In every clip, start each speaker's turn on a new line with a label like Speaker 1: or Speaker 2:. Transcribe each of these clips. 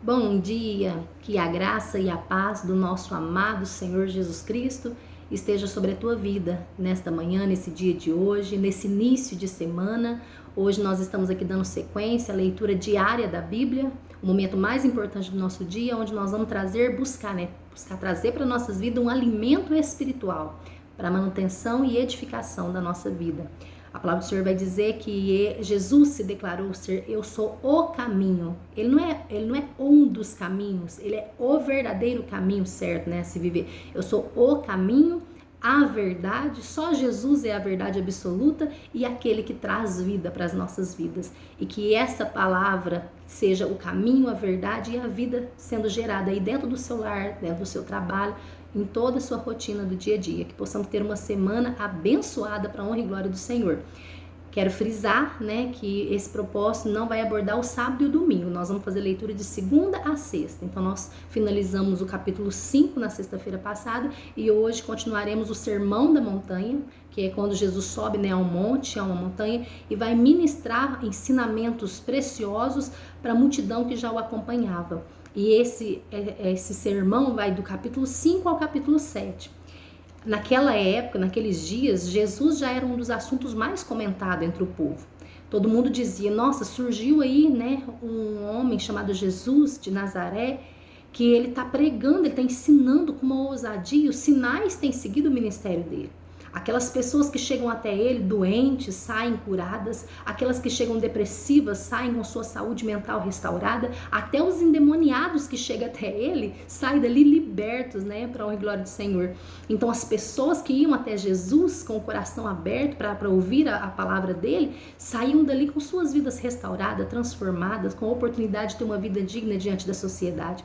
Speaker 1: Bom dia, que a graça e a paz do nosso amado Senhor Jesus Cristo esteja sobre a tua vida nesta manhã, nesse dia de hoje, nesse início de semana. Hoje nós estamos aqui dando sequência à leitura diária da Bíblia, o momento mais importante do nosso dia, onde nós vamos buscar trazer para nossas vidas um alimento espiritual para a manutenção e edificação da nossa vida. A palavra do Senhor vai dizer que Jesus se declarou ser eu sou o caminho. Ele não é um dos caminhos, ele é o verdadeiro caminho certo, né, a se viver. Eu sou o caminho, a verdade, só Jesus é a verdade absoluta e aquele que traz vida para as nossas vidas. E que essa palavra seja o caminho, a verdade e a vida sendo gerada aí dentro do seu lar, dentro do seu trabalho, em toda a sua rotina do dia a dia, que possamos ter uma semana abençoada para a honra e glória do Senhor. Quero frisar, né, que esse propósito não vai abordar o sábado e o domingo, nós vamos fazer leitura de segunda a sexta, então nós finalizamos o capítulo 5 na sexta-feira passada e hoje continuaremos o Sermão da Montanha, que é quando Jesus sobe, né, ao monte, a uma montanha, e vai ministrar ensinamentos preciosos para a multidão que já o acompanhava. E esse sermão vai do capítulo 5 ao capítulo 7. Naquela época, naqueles dias, Jesus já era um dos assuntos mais comentados entre o povo. Todo mundo dizia, nossa, surgiu aí, né, um homem chamado Jesus de Nazaré, que ele está pregando, ele está ensinando com uma ousadia, os sinais têm seguido o ministério dele. Aquelas pessoas que chegam até ele doentes, saem curadas, aquelas que chegam depressivas, saem com sua saúde mental restaurada, até os endemoniados que chegam até ele, saem dali libertos, né, para a honra e glória do Senhor. Então as pessoas que iam até Jesus com o coração aberto para ouvir a palavra dele, saíam dali com suas vidas restauradas, transformadas, com a oportunidade de ter uma vida digna diante da sociedade.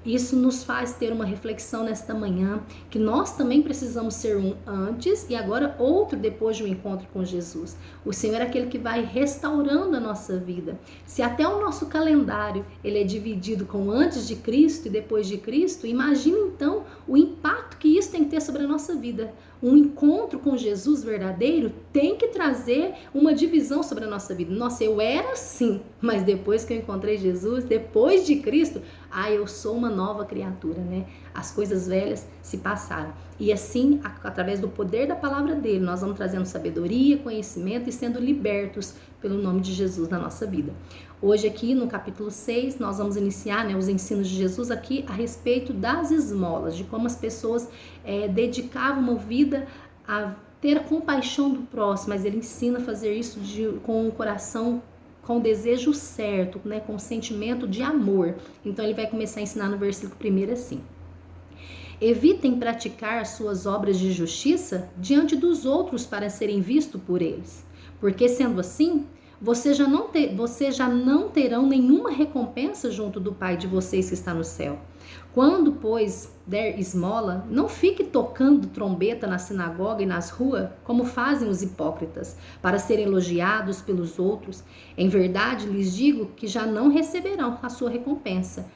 Speaker 1: Isso nos faz ter uma reflexão nesta manhã, que nós também precisamos ser um antes e agora outro depois de um encontro com Jesus. O Senhor é aquele que vai restaurando a nossa vida. Se até o nosso calendário ele é dividido com antes de Cristo e depois de Cristo, imagine então o impacto que isso tem que ter sobre a nossa vida. Um encontro com Jesus verdadeiro tem que trazer uma divisão sobre a nossa vida. Nossa, eu era assim, mas depois que eu encontrei Jesus, depois de Cristo, eu sou uma nova criatura, né? As coisas velhas se passaram. E assim, através do poder da palavra dele, nós vamos trazendo sabedoria, conhecimento e sendo libertos pelo nome de Jesus na nossa vida. Hoje aqui no capítulo 6, nós vamos iniciar, né, os ensinos de Jesus aqui a respeito das esmolas, de como as pessoas dedicavam uma vida a ter compaixão do próximo, mas ele ensina a fazer isso com o coração, com o desejo certo, né, com o sentimento de amor. Então ele vai começar a ensinar no versículo 1 assim: evitem praticar suas obras de justiça diante dos outros para serem vistos por eles, porque sendo assim, vocês já não terão nenhuma recompensa junto do Pai de vocês que está no céu. Quando, pois, der esmola, não fique tocando trombeta na sinagoga e nas ruas, como fazem os hipócritas, para serem elogiados pelos outros. Em verdade, lhes digo que já não receberão a sua recompensa.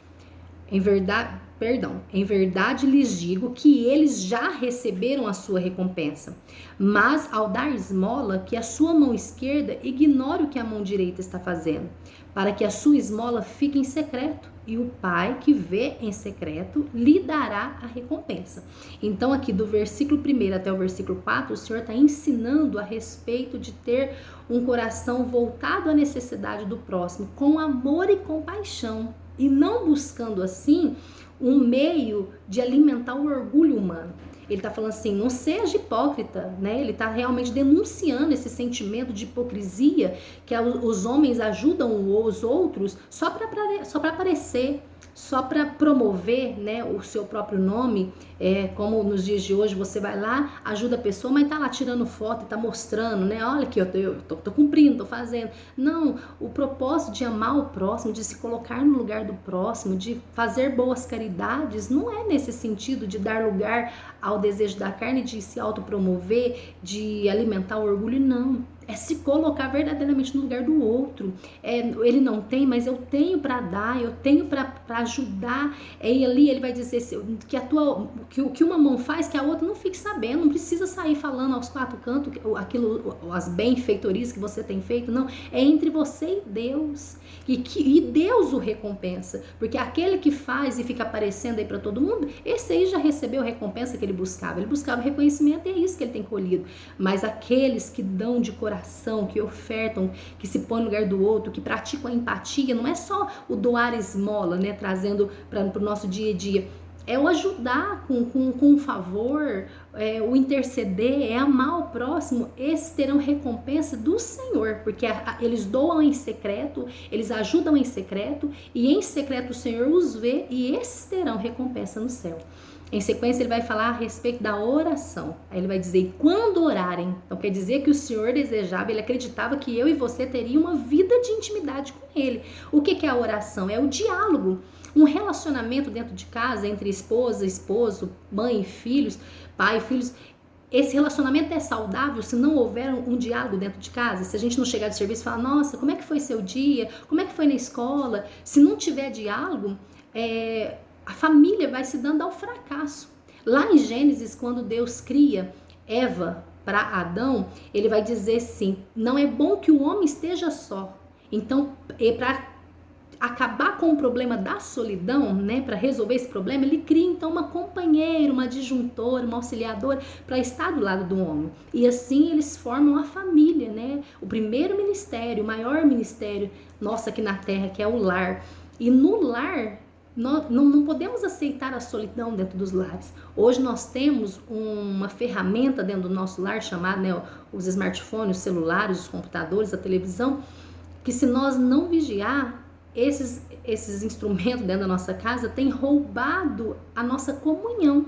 Speaker 1: Em verdade lhes digo que eles já receberam a sua recompensa. Mas ao dar esmola, que a sua mão esquerda ignore o que a mão direita está fazendo, para que a sua esmola fique em secreto, e o Pai que vê em secreto lhe dará a recompensa. Então aqui do versículo 1 até o versículo 4, o Senhor está ensinando a respeito de ter um coração voltado à necessidade do próximo, com amor e compaixão, e não buscando assim um meio de alimentar o orgulho humano. Ele está falando assim, não seja hipócrita, né? Ele está realmente denunciando esse sentimento de hipocrisia que os homens ajudam os outros só para aparecer, só para promover, né, o seu próprio nome. Como nos dias de hoje você vai lá, ajuda a pessoa, mas tá lá tirando foto e tá mostrando, né? Olha aqui, eu tô cumprindo, tô fazendo. Não, o propósito de amar o próximo, de se colocar no lugar do próximo, de fazer boas caridades, não é nesse sentido de dar lugar ao desejo da carne, de se autopromover, de alimentar o orgulho, não. é se colocar verdadeiramente no lugar do outro. Ele não tem, mas eu tenho para dar, eu tenho para ajudar. E ali ele vai dizer que o que uma mão faz, que a outra não fique sabendo. Não precisa sair falando aos quatro cantos as benfeitorias que você tem feito, não. É entre você e Deus. E Deus o recompensa, porque aquele que faz e fica aparecendo aí para todo mundo, esse aí já recebeu a recompensa que ele buscava reconhecimento, e é isso que ele tem colhido. Mas aqueles que dão de coração, que ofertam, que se põem no lugar do outro, que praticam a empatia, não é só o doar esmola, né, trazendo para o nosso dia a dia, é o ajudar com um favor, o interceder, é amar o próximo. Esses terão recompensa do Senhor, porque eles doam em secreto, eles ajudam em secreto, e em secreto o Senhor os vê, e esses terão recompensa no céu. Em sequência ele vai falar a respeito da oração. Aí ele vai dizer, quando orarem. Então quer dizer que o Senhor desejava, ele acreditava que eu e você teria uma vida de intimidade com ele. O que é a oração? É o diálogo. Um relacionamento dentro de casa entre esposa, esposo, mãe e filhos, pai e filhos. Esse relacionamento é saudável se não houver um diálogo dentro de casa. Se a gente não chegar de serviço e falar, nossa, como é que foi seu dia? Como é que foi na escola? Se não tiver diálogo, a família vai se dando ao fracasso. Lá em Gênesis, quando Deus cria Eva para Adão, ele vai dizer assim, não é bom que o homem esteja só. Então, para acabar com o problema da solidão, né, para resolver esse problema, ele cria então uma companheira, uma adjuntora, uma auxiliadora para estar do lado do homem. E assim eles formam a família, né? O primeiro ministério, o maior ministério nosso aqui na Terra, que é o lar. E no lar, nós não podemos aceitar a solidão dentro dos lares. Hoje nós temos uma ferramenta dentro do nosso lar chamada, né, os smartphones, os celulares, os computadores, a televisão, que se nós não vigiar, esses instrumentos dentro da nossa casa têm roubado a nossa comunhão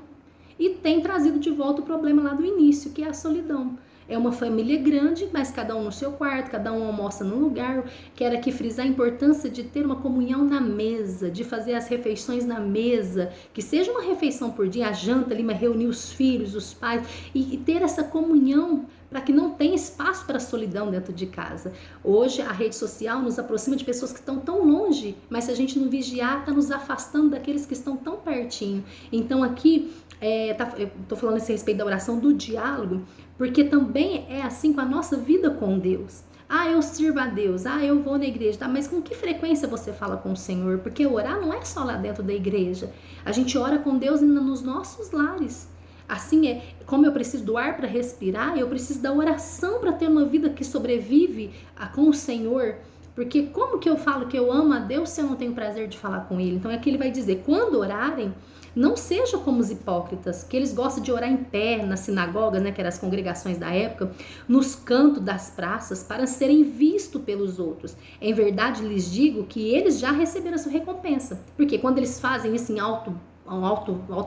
Speaker 1: e tem trazido de volta o problema lá do início, que é a solidão. É uma família grande, mas cada um no seu quarto, cada um almoça num lugar. Quero aqui frisar a importância de ter uma comunhão na mesa, de fazer as refeições na mesa, que seja uma refeição por dia, a janta ali, mas reunir os filhos, os pais, e ter essa comunhão para que não tenha espaço para a solidão dentro de casa. Hoje a rede social nos aproxima de pessoas que estão tão longe, mas se a gente não vigiar, está nos afastando daqueles que estão tão pertinho. Então aqui, eu estou falando a respeito da oração, do diálogo, porque também é assim com a nossa vida com Deus. Eu sirvo a Deus, eu vou na igreja, tá? Mas com que frequência você fala com o Senhor? Porque orar não é só lá dentro da igreja. A gente ora com Deus ainda nos nossos lares. Assim como eu preciso do ar para respirar, eu preciso da oração para ter uma vida que sobrevive com o Senhor. Porque como que eu falo que eu amo a Deus se eu não tenho prazer de falar com Ele? Então aqui ele vai dizer, quando orarem, não seja como os hipócritas, que eles gostam de orar em pé nas sinagogas, né, que eram as congregações da época, nos cantos das praças, para serem vistos pelos outros. Em verdade lhes digo que eles já receberam a sua recompensa, porque quando eles fazem isso em alta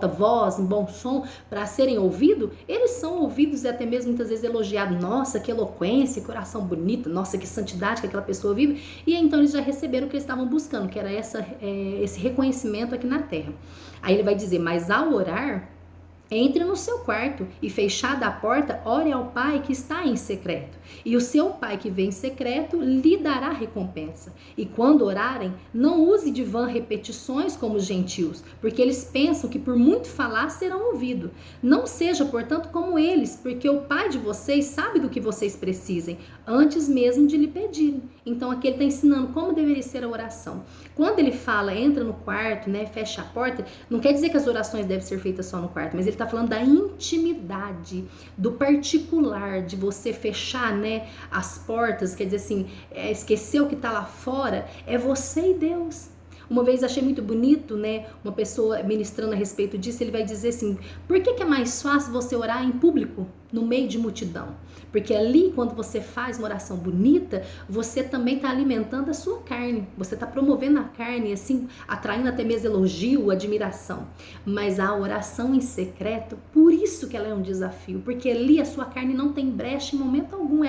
Speaker 1: voz, em bom som, para serem ouvidos, eles são ouvidos e até mesmo muitas vezes elogiados. Nossa, que eloquência, que oração bonita, nossa, que santidade que aquela pessoa vive. E então eles já receberam o que eles estavam buscando, que era esse reconhecimento aqui na terra. Aí ele vai dizer, mas ao orar, entre no seu quarto e, fechada a porta, ore ao Pai que está em secreto. E o seu Pai que vem em secreto lhe dará recompensa. E quando orarem, não use de vã repetições como os gentios, porque eles pensam que por muito falar serão ouvidos. Não seja, portanto, como eles, porque o Pai de vocês sabe do que vocês precisem, antes mesmo de lhe pedirem. Então aqui ele está ensinando como deveria ser a oração. Quando ele fala, entra no quarto, né, fecha a porta, não quer dizer que as orações devem ser feitas só no quarto, mas ele está falando da intimidade, do particular, de você fechar, né, as portas, quer dizer assim, esquecer o que está lá fora, é você e Deus. Uma vez achei muito bonito, né, uma pessoa ministrando a respeito disso, ele vai dizer assim, por que é mais fácil você orar em público, no meio de multidão? Porque ali, quando você faz uma oração bonita, você também está alimentando a sua carne, você está promovendo a carne, assim, atraindo até mesmo elogio, admiração. Mas a oração em secreto, por isso que ela é um desafio, porque ali a sua carne não tem brecha em momento algum.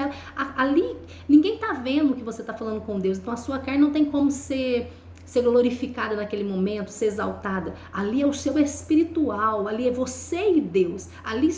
Speaker 1: Ali, ninguém está vendo que você está falando com Deus, então a sua carne não tem como ser ser glorificada naquele momento, ser exaltada. Ali é o seu espiritual, ali é você e Deus. Ali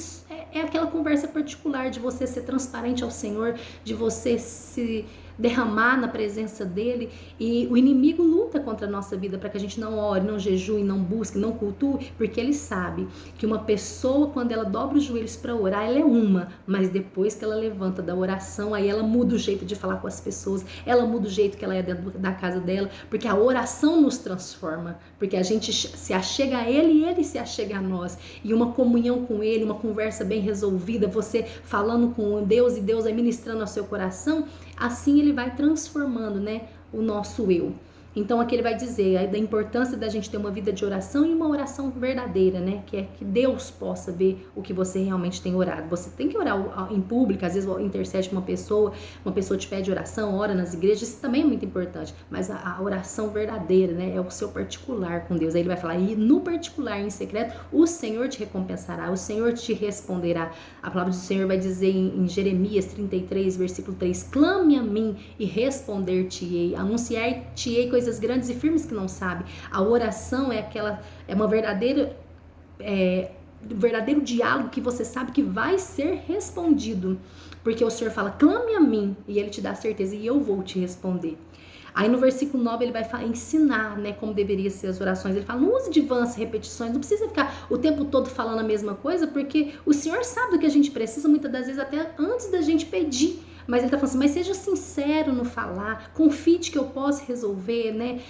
Speaker 1: é aquela conversa particular de você ser transparente ao Senhor, de você se derramar na presença dele. E o inimigo luta contra a nossa vida para que a gente não ore, não jejue, não busque, não cultue, porque ele sabe que uma pessoa, quando ela dobra os joelhos para orar, ela é uma, mas depois que ela levanta da oração, aí ela muda o jeito de falar com as pessoas, ela muda o jeito que ela é dentro da casa dela, porque a oração nos transforma, porque a gente se achega a ele e ele se achega a nós, e uma comunhão com ele, uma conversa bem resolvida, você falando com Deus e Deus vai ministrando ao seu coração, assim ele vai transformando, né, o nosso eu. Então aqui ele vai dizer da importância da gente ter uma vida de oração e uma oração verdadeira, né? Que é que Deus possa ver o que você realmente tem orado. Você tem que orar em público, às vezes intercede uma pessoa te pede oração, ora nas igrejas, isso também é muito importante. Mas a oração verdadeira, né? É o seu particular com Deus. Aí ele vai falar, e no particular, em secreto, o Senhor te recompensará, o Senhor te responderá. A palavra do Senhor vai dizer em Jeremias 33, versículo 3, clame a mim e responder-te-ei, anunciar-te-ei coisas grandes e firmes que não sabe. A oração é uma verdadeiro diálogo que você sabe que vai ser respondido, porque o Senhor fala, clame a mim, e ele te dá certeza, e eu vou te responder. Aí no versículo 9 ele vai ensinar, né, como deveria ser as orações. Ele fala, não use de vãs repetições, não precisa ficar o tempo todo falando a mesma coisa, porque o Senhor sabe do que a gente precisa, muitas das vezes até antes da gente pedir. Mas ele tá falando assim, mas seja sincero no falar, confie que eu posso resolver, né?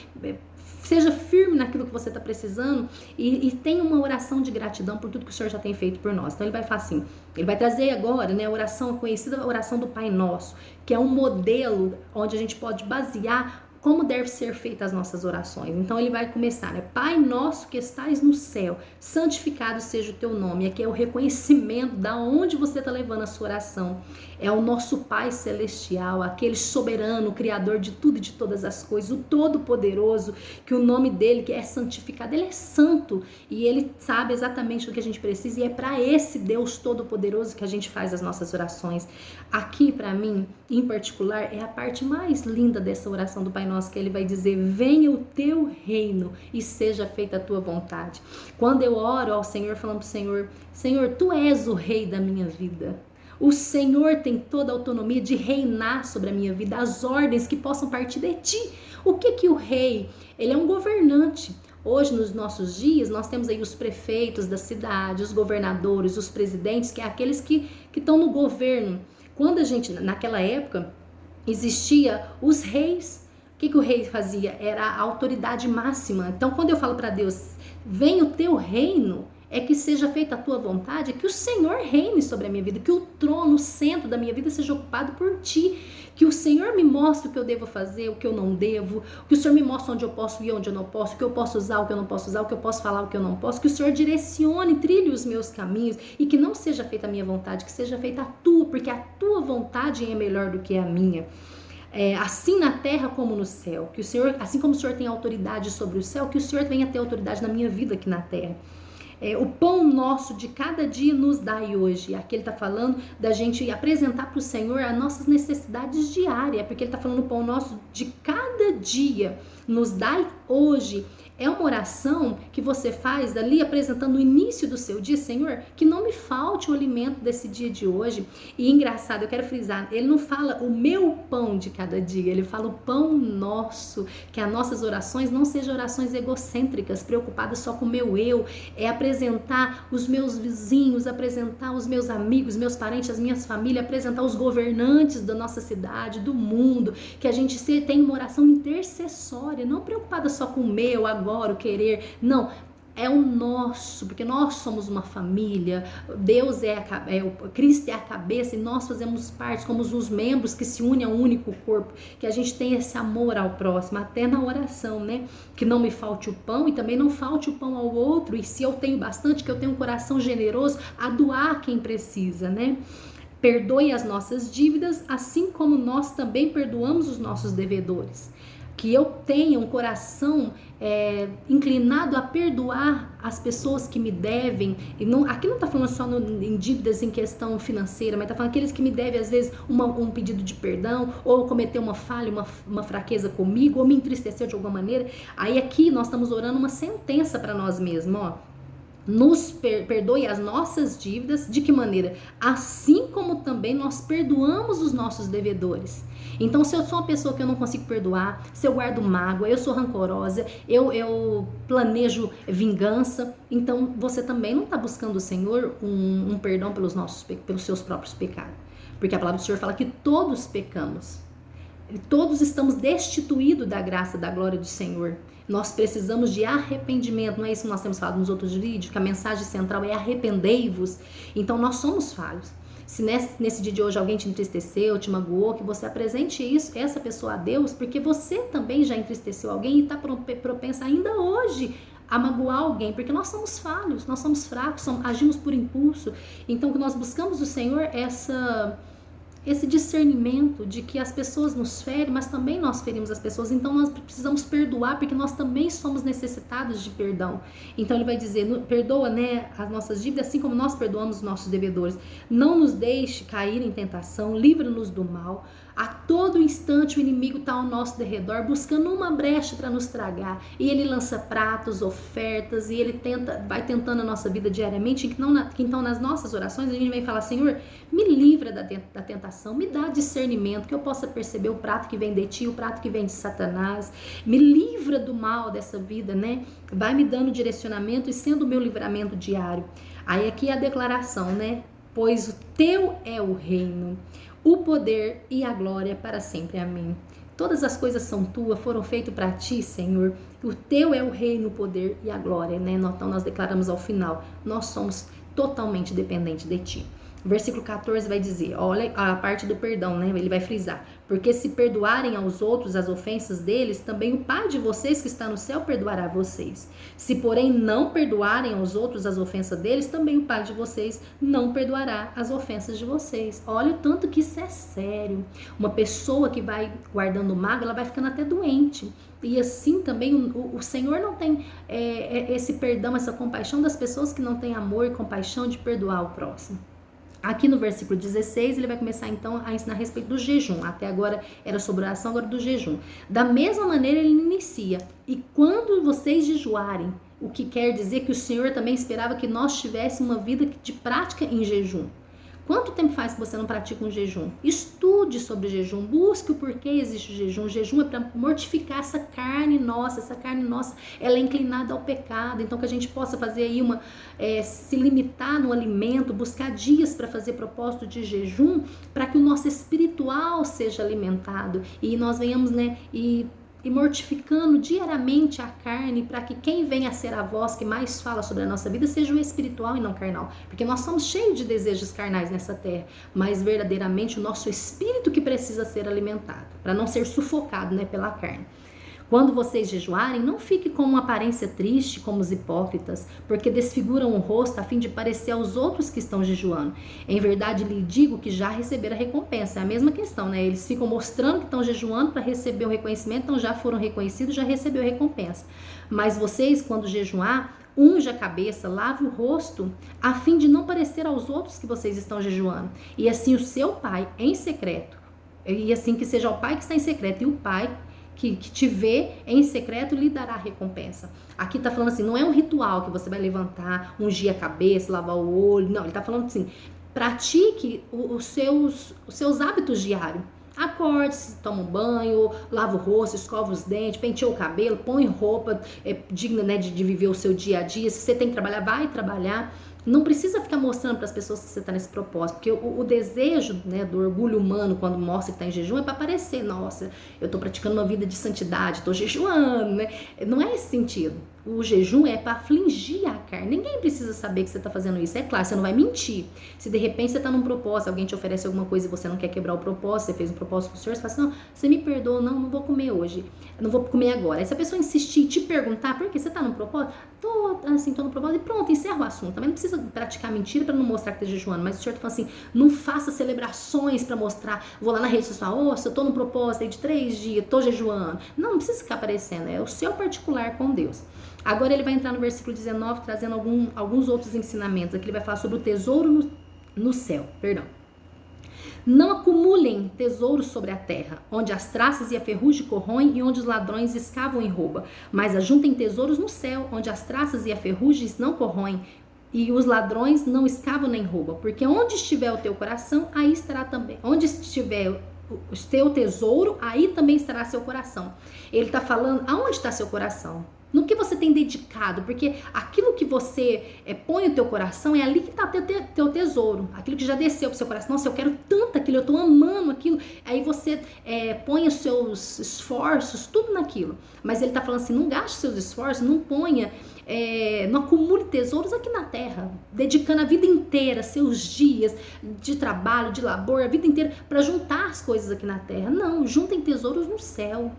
Speaker 1: Seja firme naquilo que você está precisando e tenha uma oração de gratidão por tudo que o Senhor já tem feito por nós. Então ele vai falar assim, ele vai trazer agora, né, a oração, a conhecida oração do Pai Nosso, que é um modelo onde a gente pode basear como deve ser feitas as nossas orações. Então ele vai começar, né? Pai nosso que estais no céu, santificado seja o teu nome. Aqui é o reconhecimento da onde você está levando a sua oração. É o nosso Pai celestial, aquele soberano, criador de tudo e de todas as coisas, o todo-poderoso, que o nome dele que é santificado, ele é santo e ele sabe exatamente do que a gente precisa, e é para esse Deus todo-poderoso que a gente faz as nossas orações. Aqui, para mim, em particular, é a parte mais linda dessa oração do Pai Nosso, que ele vai dizer, venha o teu reino e seja feita a tua vontade. Quando eu oro ao Senhor, falando pro Senhor, Senhor, tu és o rei da minha vida. O Senhor tem toda a autonomia de reinar sobre a minha vida, as ordens que possam partir de ti. O que o rei? Ele é um governante. Hoje, nos nossos dias, nós temos aí os prefeitos da cidade, os governadores, os presidentes, que é aqueles que estão no governo. Quando a gente, naquela época, existia os reis. O que o rei fazia? Era a autoridade máxima. Então, quando eu falo para Deus, vem o teu reino, é que seja feita a tua vontade, é que o Senhor reine sobre a minha vida, que o trono, o centro da minha vida seja ocupado por ti, que o Senhor me mostre o que eu devo fazer, o que eu não devo, que o Senhor me mostre onde eu posso ir, onde eu não posso, o que eu posso usar, o que eu não posso usar, o que eu posso falar, o que eu não posso, que o Senhor direcione, trilhe os meus caminhos e que não seja feita a minha vontade, que seja feita a tua, porque a tua vontade é melhor do que a minha. Assim na terra como no céu, que o Senhor, assim como o Senhor tem autoridade sobre o céu, que o Senhor venha ter autoridade na minha vida aqui na terra. O pão nosso de cada dia nos dai hoje. Aqui ele está falando da gente apresentar para o Senhor as nossas necessidades diárias, porque ele está falando o pão nosso de cada dia nos dai hoje. É uma oração que você faz ali apresentando o início do seu dia, Senhor, que não me falte o alimento desse dia de hoje. E engraçado, eu quero frisar, ele não fala o meu pão de cada dia, ele fala o pão nosso, que as nossas orações não sejam orações egocêntricas, preocupadas só com o meu eu, é apresentar os meus vizinhos, apresentar os meus amigos, meus parentes, as minhas famílias, apresentar os governantes da nossa cidade, do mundo, que a gente tenha uma oração intercessória, não preocupada só com o meu, agora, o querer, não, é o nosso, porque nós somos uma família, Deus Cristo é a cabeça e nós fazemos parte, como os membros que se unem a um único corpo, que a gente tenha esse amor ao próximo, até na oração, né, que não me falte o pão e também não falte o pão ao outro, e se eu tenho bastante, que eu tenha um coração generoso a doar quem precisa, né. Perdoe as nossas dívidas, assim como nós também perdoamos os nossos devedores. que eu tenha um coração inclinado a perdoar as pessoas que me devem. E não, aqui não está falando só em dívidas em questão financeira, mas está falando aqueles que me devem às vezes um pedido de perdão, ou cometeu uma falha, uma fraqueza comigo, ou me entristeceu de alguma maneira. Aí aqui nós estamos orando uma sentença para nós mesmos, ó. Nos perdoe as nossas dívidas, de que maneira? Assim como também nós perdoamos os nossos devedores. Então, se eu sou uma pessoa que eu não consigo perdoar, se eu guardo mágoa, eu sou rancorosa, eu planejo vingança, então você também não está buscando o Senhor um perdão pelos seus próprios pecados. Porque a palavra do Senhor fala que todos pecamos. Todos estamos destituídos da graça, da glória do Senhor. Nós precisamos de arrependimento. Não é isso que nós temos falado nos outros vídeos, que a mensagem central é arrependei-vos. Então nós somos falhos. Se nesse dia de hoje alguém te entristeceu, te magoou, que você apresente essa pessoa a Deus, porque você também já entristeceu alguém e está propensa ainda hoje a magoar alguém, porque nós somos falhos, nós somos fracos, agimos por impulso. Então que nós buscamos do Senhor esse discernimento de que as pessoas nos ferem, mas também nós ferimos as pessoas, então nós precisamos perdoar, porque nós também somos necessitados de perdão. Então ele vai dizer, perdoa, né, as nossas dívidas, assim como nós perdoamos os nossos devedores. Não nos deixe cair em tentação, livra-nos do mal. A todo instante o inimigo está ao nosso derredor, buscando uma brecha para nos tragar. E ele lança pratos, ofertas, e ele vai tentando a nossa vida diariamente. Então nas nossas orações a gente vai falar, Senhor, me livra da tentação, me dá discernimento, que eu possa perceber o prato que vem de ti, o prato que vem de Satanás. Me livra do mal dessa vida, né? Vai me dando direcionamento e sendo o meu livramento diário. Aí aqui é a declaração, né? Pois o teu é o reino, o poder e a glória para sempre. Amém. Todas as coisas são tuas, foram feitas para ti, Senhor. O teu é o reino, o poder e a glória, né? Então nós declaramos ao final, nós somos totalmente dependentes de ti. Versículo 14 vai dizer, olha a parte do perdão, né? Ele vai frisar, porque se perdoarem aos outros as ofensas deles, também o Pai de vocês que está no céu perdoará vocês. Se porém não perdoarem aos outros as ofensas deles, também o Pai de vocês não perdoará as ofensas de vocês. Olha o tanto que isso é sério. Uma pessoa que vai guardando mágoa, ela vai ficando até doente. E assim também o Senhor não tem esse perdão, essa compaixão das pessoas que não têm amor e compaixão de perdoar o próximo. Aqui no versículo 16, ele vai começar então a ensinar a respeito do jejum. Até agora era sobre oração, agora do jejum. Da mesma maneira ele inicia. E quando vocês jejuarem, o que quer dizer que o Senhor também esperava que nós tivéssemos uma vida de prática em jejum. Quanto tempo faz que você não pratica um jejum? Estude sobre jejum, busque o porquê existe o jejum. O jejum é para mortificar essa carne nossa. Essa carne nossa, ela é inclinada ao pecado. Então que a gente possa fazer aí se limitar no alimento, buscar dias para fazer propósito de jejum, para que o nosso espiritual seja alimentado e nós venhamos, né, e mortificando diariamente a carne, para que quem venha a ser a voz que mais fala sobre a nossa vida seja o espiritual e não carnal, porque nós somos cheios de desejos carnais nessa terra, mas verdadeiramente o nosso espírito que precisa ser alimentado, para não ser sufocado, né, pela carne. Quando vocês jejuarem, não fique com uma aparência triste como os hipócritas, porque desfiguram o rosto a fim de parecer aos outros que estão jejuando. Em verdade lhe digo que já receberam a recompensa. É a mesma questão, né? Eles ficam mostrando que estão jejuando para receber o reconhecimento, então já foram reconhecidos, já recebeu a recompensa. Mas vocês, quando jejuar, unja a cabeça, lave o rosto, a fim de não parecer aos outros que vocês estão jejuando. E assim o seu pai em secreto, e assim que seja o pai que está em secreto e o pai que te vê em secreto lhe dará recompensa. Aqui tá falando assim, não é um ritual que você vai levantar, ungir a cabeça, lavar o olho, não, ele tá falando assim, pratique os seus hábitos diários. Acorde, toma um banho, lava o rosto, escova os dentes, penteia o cabelo, põe roupa digna, né, de viver o seu dia a dia. Se você tem que trabalhar, vai trabalhar. Não precisa ficar mostrando para as pessoas que você está nesse propósito, porque o desejo, né, do orgulho humano quando mostra que está em jejum é para parecer, nossa, eu estou praticando uma vida de santidade, estou jejuando, né? Não é esse sentido. O jejum é para afligir a carne. Ninguém precisa saber que você está fazendo isso. É claro, você não vai mentir. Se de repente você está num propósito, alguém te oferece alguma coisa e você não quer quebrar o propósito, você fez um propósito com o Senhor, você fala assim, não, você me perdoa, não vou comer hoje, não vou comer agora. Aí se a pessoa insistir e te perguntar, por que você está num propósito? Tô no propósito e pronto, encerra o assunto. Também não precisa precisa praticar mentira para não mostrar que está jejuando, mas o Senhor está falando assim, não faça celebrações para mostrar, vou lá na rede social, eu estou no propósito aí de 3 dias, estou jejuando. Não precisa ficar aparecendo, é o seu particular com Deus. Agora ele vai entrar no versículo 19, trazendo alguns outros ensinamentos. Aqui ele vai falar sobre o tesouro no céu, perdão. Não acumulem tesouros sobre a terra, onde as traças e a ferrugem corroem e onde os ladrões escavam e roubam. Mas ajuntem tesouros no céu, onde as traças e a ferrugem não corroem e os ladrões não escavam nem roubam. Porque onde estiver o teu coração, aí estará também. Onde estiver o teu tesouro, aí também estará seu coração. Ele está falando, aonde está seu coração? No que você tem dedicado, porque aquilo que você põe no teu coração é ali que está teu tesouro, aquilo que já desceu pro seu coração. Nossa, eu quero tanto aquilo, eu tô amando aquilo. Aí você põe os seus esforços, tudo naquilo. Mas ele tá falando assim, não gaste seus esforços, não ponha, não acumule tesouros aqui na terra, dedicando a vida inteira, seus dias de trabalho, de labor, a vida inteira para juntar as coisas aqui na terra. Não, juntem tesouros no céu.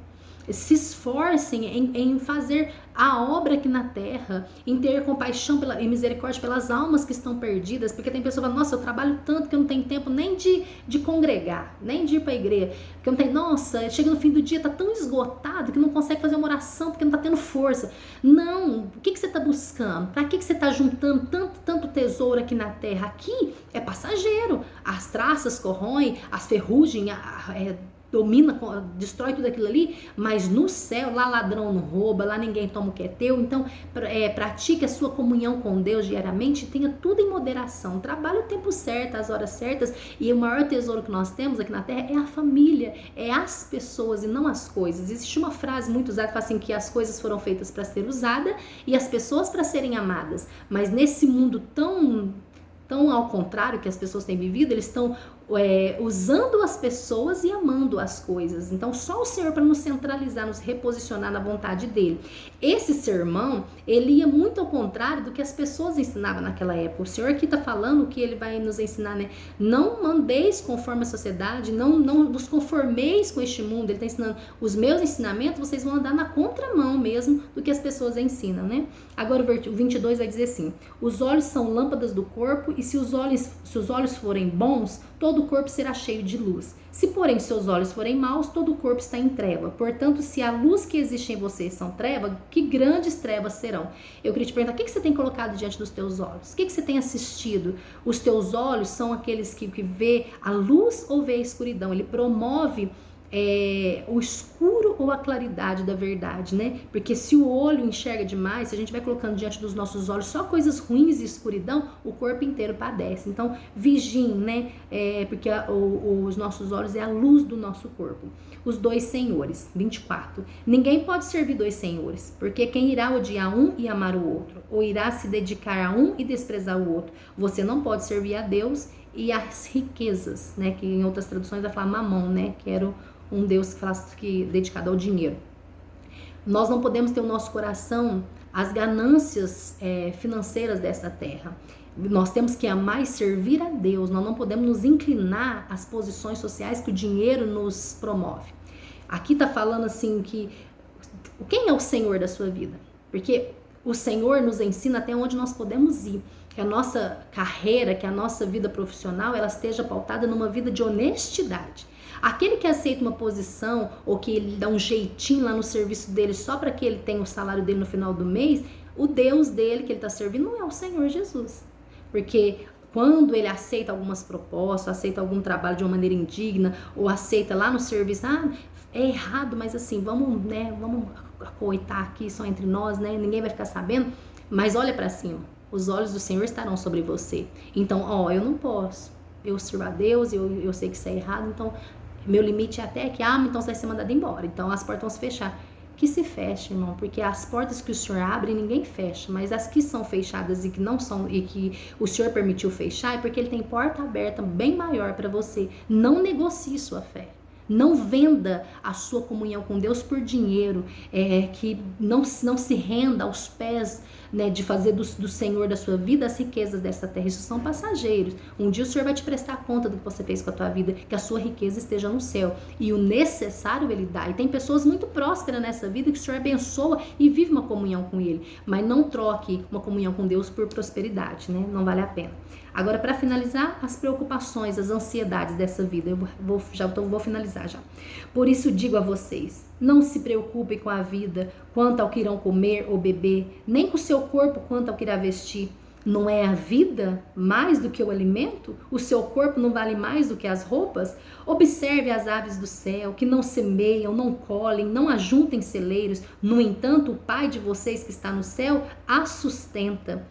Speaker 1: Se esforcem em fazer a obra aqui na terra, em ter compaixão e misericórdia pelas almas que estão perdidas, porque tem pessoas que falam, nossa, eu trabalho tanto que eu não tenho tempo nem de congregar, nem de ir para a igreja, porque eu não tenho, nossa, chega no fim do dia, tá tão esgotado que não consegue fazer uma oração porque não tá tendo força. Não, o que você tá buscando? Para que você tá juntando tanto tesouro aqui na terra? Aqui é passageiro, as traças corroem, as ferrugens domina, destrói tudo aquilo ali, mas no céu, lá ladrão não rouba, lá ninguém toma o que é teu. Então, pratique a sua comunhão com Deus diariamente, tenha tudo em moderação, trabalhe o tempo certo, as horas certas, e o maior tesouro que nós temos aqui na terra é a família, é as pessoas e não as coisas. Existe uma frase muito usada que fala assim, que as coisas foram feitas para ser usadas e as pessoas para serem amadas, mas nesse mundo tão ao contrário que as pessoas têm vivido, eles estão usando as pessoas e amando as coisas. Então só o Senhor para nos centralizar, nos reposicionar na vontade dele. Esse sermão, ele ia muito ao contrário do que as pessoas ensinavam naquela época. O Senhor aqui está falando que ele vai nos ensinar, né? Não mandeis conforme a sociedade, não vos conformeis com este mundo. Ele está ensinando os meus ensinamentos, vocês vão andar na contramão mesmo do que as pessoas ensinam, né? Agora o 22 vai dizer assim, os olhos são lâmpadas do corpo e se os olhos forem bons, todo o corpo será cheio de luz. Se, porém, seus olhos forem maus, todo o corpo está em treva. Portanto, se a luz que existe em vocês são trevas, que grandes trevas serão. Eu queria te perguntar, o que você tem colocado diante dos teus olhos? O que você tem assistido? Os teus olhos são aqueles que vê a luz ou vê a escuridão? Ele promove o escuro ou a claridade da verdade, né? Porque se o olho enxerga demais, se a gente vai colocando diante dos nossos olhos só coisas ruins e escuridão, o corpo inteiro padece. Então, vigiem, né? Porque os nossos olhos é a luz do nosso corpo. Os dois senhores, 24. Ninguém pode servir dois senhores, porque quem irá odiar um e amar o outro, ou irá se dedicar a um e desprezar o outro. Você não pode servir a Deus e às riquezas, né? Que em outras traduções vai falar mamon, né? Que era um Deus que dedicado ao dinheiro. Nós não podemos ter o nosso coração as ganâncias financeiras dessa terra. Nós temos que amar e servir a Deus. Nós não podemos nos inclinar às posições sociais que o dinheiro nos promove. Aqui está falando assim que quem é o Senhor da sua vida? Porque o Senhor nos ensina até onde nós podemos ir. Que a nossa carreira, que a nossa vida profissional, ela esteja pautada numa vida de honestidade. Aquele que aceita uma posição ou que ele dá um jeitinho lá no serviço dele só para que ele tenha o salário dele no final do mês, o Deus dele que ele está servindo não é o Senhor Jesus. Porque quando ele aceita algumas propostas, aceita algum trabalho de uma maneira indigna ou aceita lá no serviço, é errado, mas assim, vamos acoitar aqui só entre nós, né? Ninguém vai ficar sabendo, mas olha para cima. Os olhos do Senhor estarão sobre você. Então, eu não posso. Eu sirvo a Deus, eu sei que isso é errado, então meu limite é até que, então você vai ser mandado embora. Então as portas vão se fechar. Que se feche, irmão, porque as portas que o Senhor abre, ninguém fecha. Mas as que são fechadas e que não são, e que o Senhor permitiu fechar, é porque Ele tem porta aberta bem maior para você. Não negocie sua fé. Não venda a sua comunhão com Deus por dinheiro, que não se renda aos pés, né, de fazer do Senhor da sua vida as riquezas dessa terra. Isso são passageiros. Um dia o Senhor vai te prestar conta do que você fez com a tua vida, que a sua riqueza esteja no céu. E o necessário Ele dá. E tem pessoas muito prósperas nessa vida que o Senhor abençoa e vive uma comunhão com Ele. Mas não troque uma comunhão com Deus por prosperidade, né? Não vale a pena. Agora, para finalizar, as preocupações, as ansiedades dessa vida. Eu vou finalizar já. Por isso digo a vocês, não se preocupem com a vida, quanto ao que irão comer ou beber, nem com o seu corpo, quanto ao que irá vestir. Não é a vida mais do que o alimento? O seu corpo não vale mais do que as roupas? Observe as aves do céu, que não semeiam, não colhem, não ajuntem celeiros. No entanto, o Pai de vocês que está no céu as sustenta.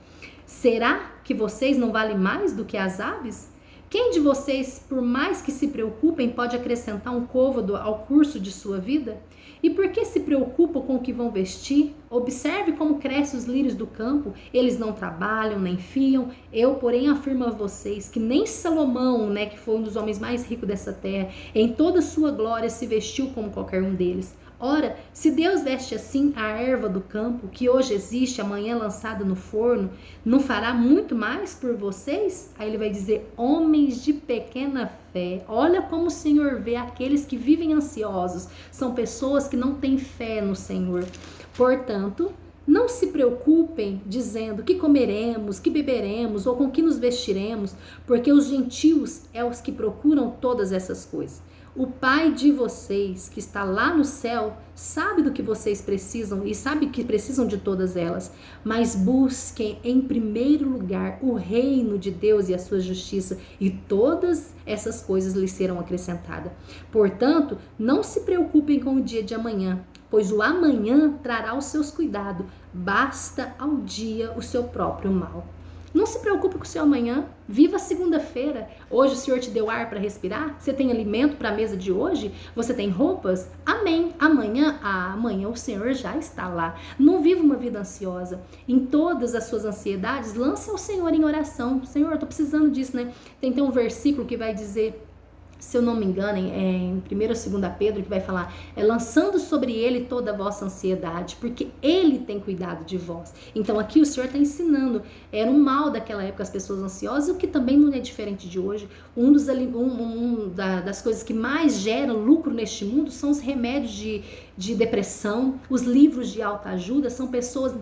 Speaker 1: Será que vocês não valem mais do que as aves? Quem de vocês, por mais que se preocupem, pode acrescentar um côvado ao curso de sua vida? E por que se preocupam com o que vão vestir? Observe como crescem os lírios do campo. Eles não trabalham, nem fiam. Eu, porém, afirmo a vocês que nem Salomão, né, que foi um dos homens mais ricos dessa terra, em toda a sua glória se vestiu como qualquer um deles. Ora, se Deus veste assim a erva do campo, que hoje existe, amanhã lançada no forno, não fará muito mais por vocês? Aí ele vai dizer, homens de pequena fé. Olha como o Senhor vê aqueles que vivem ansiosos. São pessoas que não têm fé no Senhor. Portanto, não se preocupem dizendo que comeremos, que beberemos ou com que nos vestiremos, porque os gentios é os que procuram todas essas coisas. O Pai de vocês, que está lá no céu, sabe do que vocês precisam e sabe que precisam de todas elas. Mas busquem em primeiro lugar o reino de Deus e a sua justiça, e todas essas coisas lhes serão acrescentadas. Portanto, não se preocupem com o dia de amanhã, pois o amanhã trará os seus cuidados. Basta ao dia o seu próprio mal. Não se preocupe com o seu amanhã. Viva a segunda-feira. Hoje o Senhor te deu ar para respirar? Você tem alimento para a mesa de hoje? Você tem roupas? Amém. Amanhã o Senhor já está lá. Não viva uma vida ansiosa. Em todas as suas ansiedades, lance ao Senhor em oração. Senhor, eu estou precisando disso, né? Tem um versículo que vai dizer, se eu não me engano, em 1 ou 2 Pedro, que vai falar, lançando sobre ele toda a vossa ansiedade, porque ele tem cuidado de vós. Então aqui o Senhor está ensinando, era um mal daquela época as pessoas ansiosas, o que também não é diferente de hoje. Das coisas que mais geram lucro neste mundo são os remédios de depressão, os livros de autoajuda, são pessoas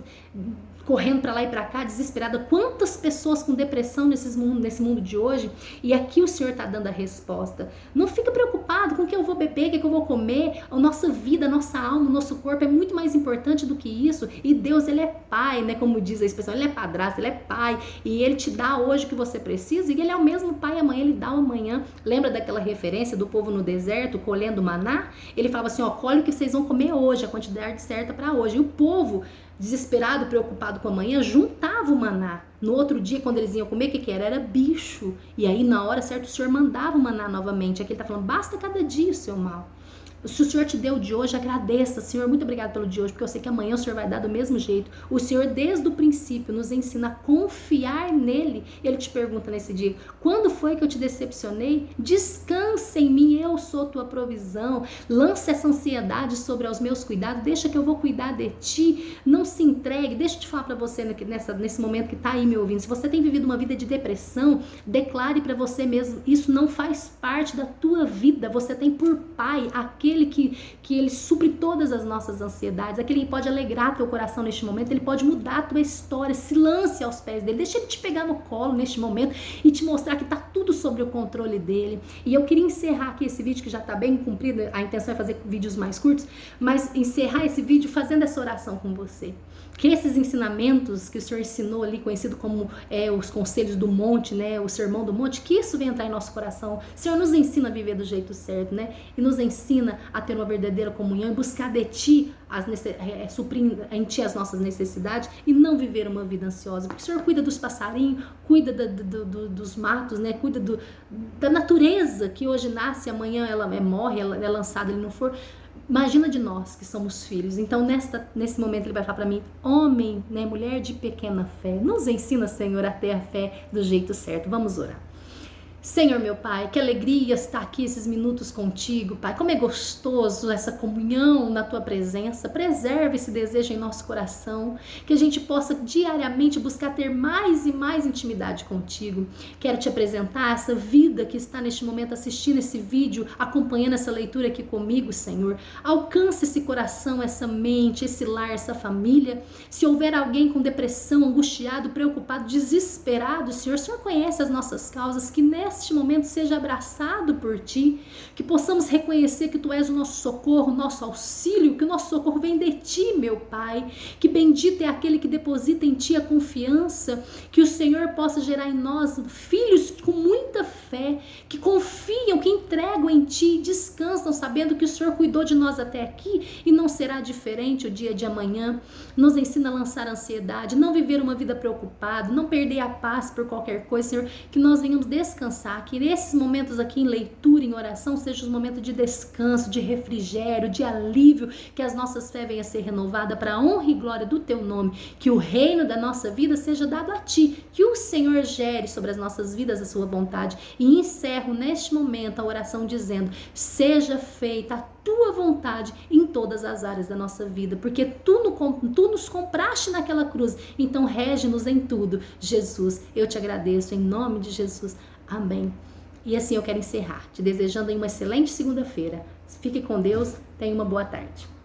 Speaker 1: correndo para lá e para cá, desesperada. Quantas pessoas com depressão nesse mundo de hoje? E aqui o Senhor está dando a resposta. Não fica preocupado com o que eu vou beber, o que eu vou comer. A nossa vida, a nossa alma, o nosso corpo é muito mais importante do que isso. E Deus, Ele é Pai, né? Como diz a expressão, Ele é padrasto, Ele é Pai. E Ele te dá hoje o que você precisa. E Ele é o mesmo Pai amanhã, Ele dá amanhã. Lembra daquela referência do povo no deserto, colhendo maná? Ele falava assim, colhe o que vocês vão comer hoje, a quantidade certa para hoje. E o povo, desesperado, preocupado com amanhã, juntava o maná. No outro dia, quando eles iam comer, o que era? Era bicho. E aí, na hora certa, o Senhor mandava o maná novamente. Aqui ele está falando, basta cada dia o seu mal. Se o Senhor te deu de hoje, agradeça. Senhor, muito obrigado pelo de hoje, porque eu sei que amanhã o Senhor vai dar do mesmo jeito. O Senhor, desde o princípio, nos ensina a confiar nele. Ele te pergunta nesse dia, quando foi que eu te decepcionei? Descansa em mim, eu sou tua provisão. Lança essa ansiedade sobre os meus cuidados, deixa que eu vou cuidar de ti. Não se entregue. Deixa eu te falar para você nesse momento que está aí me ouvindo. Se você tem vivido uma vida de depressão, declare para você mesmo, isso não faz parte da tua vida. Você tem por pai aquele que ele supre todas as nossas ansiedades, aquele que pode alegrar teu coração neste momento, ele pode mudar a tua história. Se lance aos pés dele, deixa ele te pegar no colo neste momento e te mostrar que tá tudo sob o controle dele. E eu queria encerrar aqui esse vídeo, que já tá bem cumprido, a intenção é fazer vídeos mais curtos, mas encerrar esse vídeo fazendo essa oração com você. Que esses ensinamentos que o Senhor ensinou ali, conhecido como os conselhos do monte, né, o sermão do monte, que isso venha entrar em nosso coração. O Senhor nos ensina a viver do jeito certo, né? E nos ensina a ter uma verdadeira comunhão e buscar de Ti, suprir em Ti as nossas necessidades e não viver uma vida ansiosa. Porque o Senhor cuida dos passarinhos, cuida dos matos, né? Cuida da natureza que hoje nasce, amanhã ela morre, ela é lançada ali no forno. Imagina de nós que somos filhos. Então nesse momento ele vai falar para mim, homem, né, mulher de pequena fé, nos ensina, Senhor, a ter a fé do jeito certo. Vamos orar. Senhor, meu Pai, que alegria estar aqui esses minutos contigo, Pai. Como é gostoso essa comunhão na tua presença. Preserva esse desejo em nosso coração, que a gente possa diariamente buscar ter mais e mais intimidade contigo. Quero te apresentar essa vida que está neste momento assistindo esse vídeo, acompanhando essa leitura aqui comigo, Senhor. Alcance esse coração, essa mente, esse lar, essa família. Se houver alguém com depressão, angustiado, preocupado, desesperado, Senhor, o Senhor conhece as nossas causas, que neste momento seja abraçado por ti, que possamos reconhecer que tu és o nosso socorro, o nosso auxílio, que o nosso socorro vem de ti, meu Pai, que bendito é aquele que deposita em ti a confiança, que o Senhor possa gerar em nós filhos com muita fé, que confiam, que entregam em ti, descansam sabendo que o Senhor cuidou de nós até aqui e não será diferente o dia de amanhã. Nos ensina a lançar a ansiedade, não viver uma vida preocupada, não perder a paz por qualquer coisa, Senhor, que nós venhamos descansar, que nesses momentos aqui em leitura, em oração, sejam os momentos de descanso, de refrigério, de alívio, que as nossas fé venha a ser renovada para a honra e glória do teu nome, que o reino da nossa vida seja dado a ti, que o Senhor gere sobre as nossas vidas a sua vontade. E encerro neste momento a oração dizendo: seja feita a tua vontade em todas as áreas da nossa vida, porque tu nos compraste naquela cruz, então rege-nos em tudo. Jesus, eu te agradeço em nome de Jesus. Amém. E assim eu quero encerrar, te desejando uma excelente segunda-feira. Fique com Deus, tenha uma boa tarde.